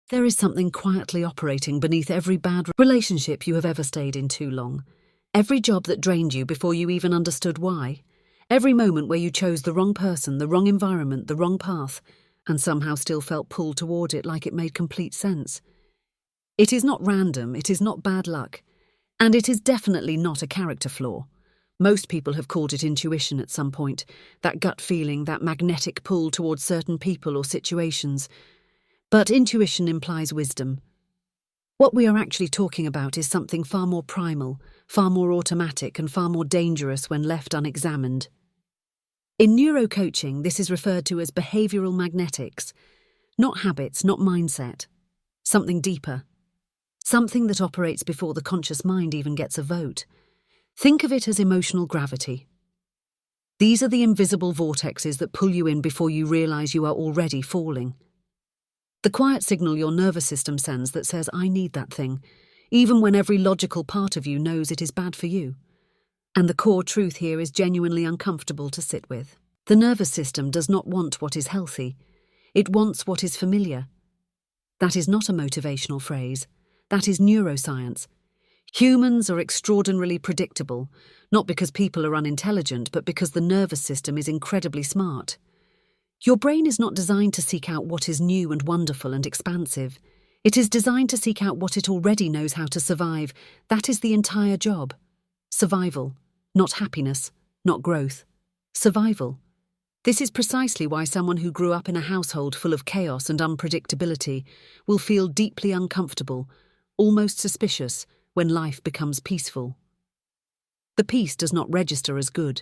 There is something quietly operating beneath every bad relationship you have ever stayed in too long. Every job that drained you before you even understood why. Every moment where you chose the wrong person, the wrong environment, the wrong path, and somehow still felt pulled toward it like it made complete sense. It is not random, it is not bad luck, and it is definitely not a character flaw. Most people have called it intuition at some point, that gut feeling, that magnetic pull towards certain people or situations. But intuition implies wisdom. What we are actually talking about is something far more primal, far more automatic, and far more dangerous when left unexamined. In neurocoaching, this is referred to as behavioral magnetics, not habits, not mindset. Something deeper. Something that operates before the conscious mind even gets a vote. Think of it as emotional gravity. These are the invisible vortexes that pull you in before you realize you are already falling. The quiet signal your nervous system sends that says, I need that thing, even when every logical part of you knows it is bad for you. And the core truth here is genuinely uncomfortable to sit with. The nervous system does not want what is healthy. It wants what is familiar. That is not a motivational phrase. That is neuroscience. Humans are extraordinarily predictable, not because people are unintelligent, but because the nervous system is incredibly smart. Your brain is not designed to seek out what is new and wonderful and expansive. It is designed to seek out what it already knows how to survive. That is the entire job. Survival, not happiness, not growth. Survival. This is precisely why someone who grew up in a household full of chaos and unpredictability will feel deeply uncomfortable, almost suspicious, when life becomes peaceful. The peace does not register as good.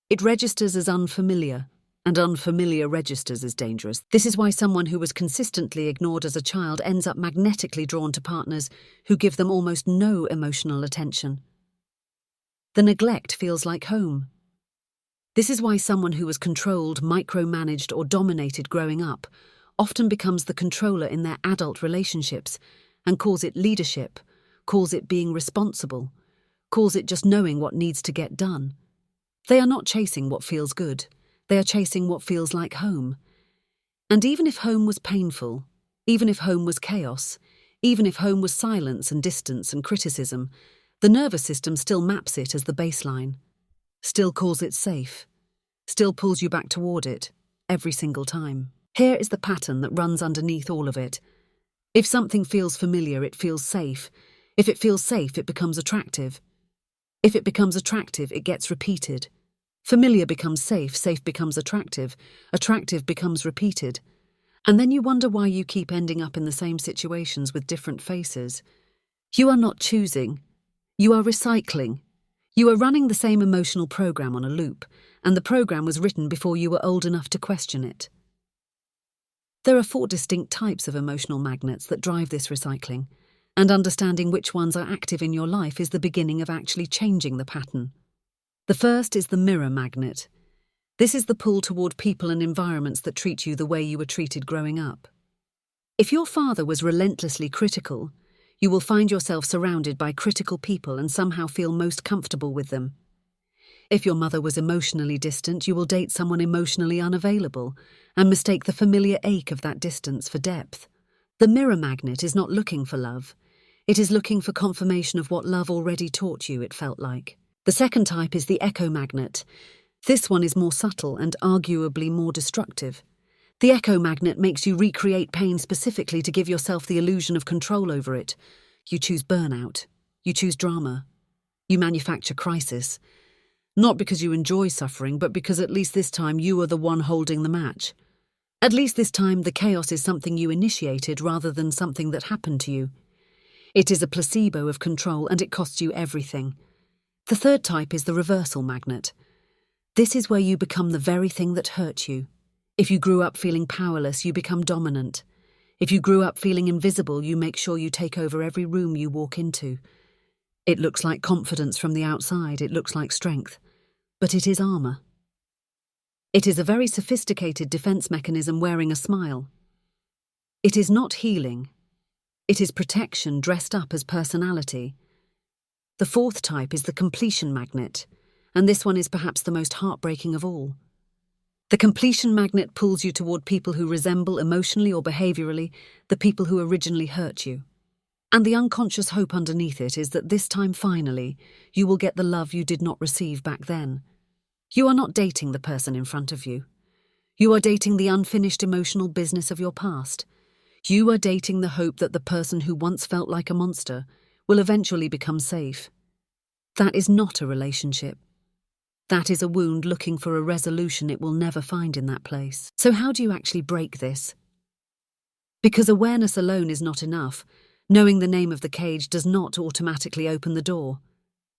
It registers as unfamiliar, and unfamiliar registers as dangerous. This is why someone who was consistently ignored as a child ends up magnetically drawn to partners who give them almost no emotional attention. The neglect feels like home. This is why someone who was controlled, micromanaged, or dominated growing up often becomes the controller in their adult relationships and calls it leadership, calls it being responsible, calls it just knowing what needs to get done. They are not chasing what feels good. They are chasing what feels like home. And even if home was painful, even if home was chaos, even if home was silence and distance and criticism, the nervous system still maps it as the baseline, still calls it safe, still pulls you back toward it, every single time. Here is the pattern that runs underneath all of it. If something feels familiar, it feels safe. If it feels safe, it becomes attractive. If it becomes attractive, it gets repeated. Familiar becomes safe, safe becomes attractive, attractive becomes repeated. And then you wonder why you keep ending up in the same situations with different faces. You are not choosing. You are recycling. You are running the same emotional program on a loop, and the program was written before you were old enough to question it. There are 4 distinct types of emotional magnets that drive this recycling, and understanding which ones are active in your life is the beginning of actually changing the pattern. The first is the mirror magnet. This is the pull toward people and environments that treat you the way you were treated growing up. If your father was relentlessly critical, you will find yourself surrounded by critical people and somehow feel most comfortable with them. If your mother was emotionally distant, you will date someone emotionally unavailable and mistake the familiar ache of that distance for depth. The mirror magnet is not looking for love. It is looking for confirmation of what love already taught you it felt like. The second type is the echo magnet. This one is more subtle and arguably more destructive. The echo magnet makes you recreate pain specifically to give yourself the illusion of control over it. You choose burnout. You choose drama. You manufacture crisis. Not because you enjoy suffering, but because at least this time you are the one holding the match. At least this time the chaos is something you initiated rather than something that happened to you. It is a placebo of control and it costs you everything. The third type is the reversal magnet. This is where you become the very thing that hurt you. If you grew up feeling powerless, you become dominant. If you grew up feeling invisible, you make sure you take over every room you walk into. It looks like confidence from the outside, it looks like strength, but it is armor. It is a very sophisticated defense mechanism wearing a smile. It is not healing. It is protection dressed up as personality. The fourth type is the completion magnet, and this one is perhaps the most heartbreaking of all. The completion magnet pulls you toward people who resemble emotionally or behaviorally the people who originally hurt you. And the unconscious hope underneath it is that this time finally, you will get the love you did not receive back then. You are not dating the person in front of you. You are dating the unfinished emotional business of your past. You are dating the hope that the person who once felt like a monster will eventually become safe. That is not a relationship. That is a wound looking for a resolution it will never find in that place. So how do you actually break this? Because awareness alone is not enough. Knowing the name of the cage does not automatically open the door.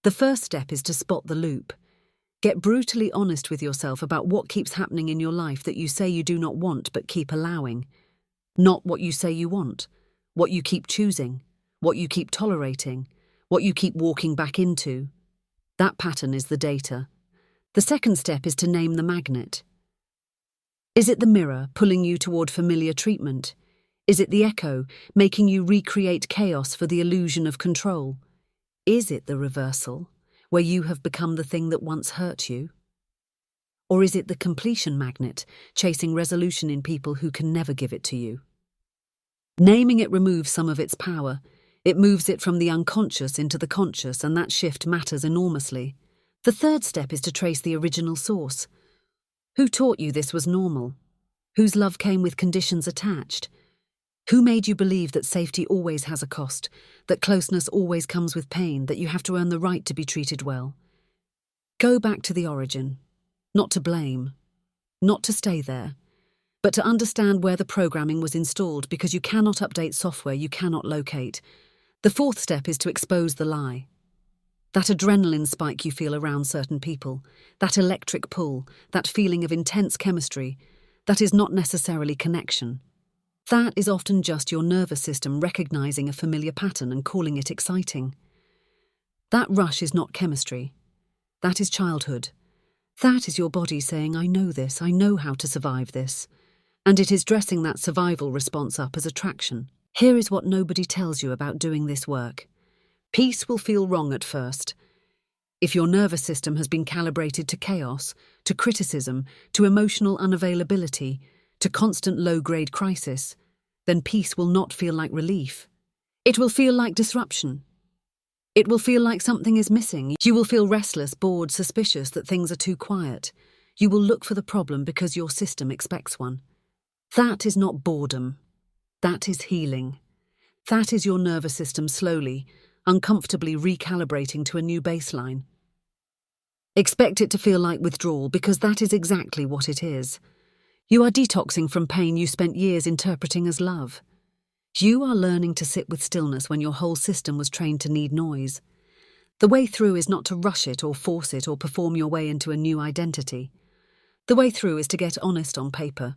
The first step is to spot the loop. Get brutally honest with yourself about what keeps happening in your life that you say you do not want but keep allowing. Not what you say you want, what you keep choosing, what you keep tolerating, what you keep walking back into. That pattern is the data. The second step is to name the magnet. Is it the mirror pulling you toward familiar treatment? Is it the echo making you recreate chaos for the illusion of control? Is it the reversal, where you have become the thing that once hurt you? Or is it the completion magnet, chasing resolution in people who can never give it to you? Naming it removes some of its power. It moves it from the unconscious into the conscious, and that shift matters enormously. The third step is to trace the original source. Who taught you this was normal? Whose love came with conditions attached? Who made you believe that safety always has a cost, that closeness always comes with pain, that you have to earn the right to be treated well? Go back to the origin, not to blame, not to stay there, but to understand where the programming was installed, because you cannot update software you cannot locate. The fourth step is to expose the lie. That adrenaline spike you feel around certain people, that electric pull, that feeling of intense chemistry, that is not necessarily connection. That is often just your nervous system recognizing a familiar pattern and calling it exciting. That rush is not chemistry. That is childhood. That is your body saying, I know this, I know how to survive this. And it is dressing that survival response up as attraction. Here is what nobody tells you about doing this work. Peace will feel wrong at first. If your nervous system has been calibrated to chaos, to criticism, to emotional unavailability, to constant low-grade crisis, then peace will not feel like relief. It will feel like disruption. It will feel like something is missing. You will feel restless, bored, suspicious that things are too quiet. You will look for the problem because your system expects one. That is not boredom. That is healing. That is your nervous system slowly, uncomfortably recalibrating to a new baseline. Expect it to feel like withdrawal, because that is exactly what it is. You are detoxing from pain you spent years interpreting as love. You are learning to sit with stillness when your whole system was trained to need noise. The way through is not to rush it or force it or perform your way into a new identity. The way through is to get honest on paper.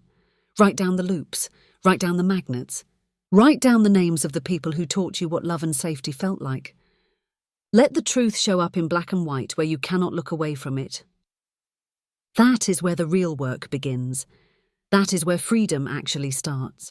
Write down the loops, write down the magnets, write down the names of the people who taught you what love and safety felt like. Let the truth show up in black and white where you cannot look away from it. That is where the real work begins. That is where freedom actually starts.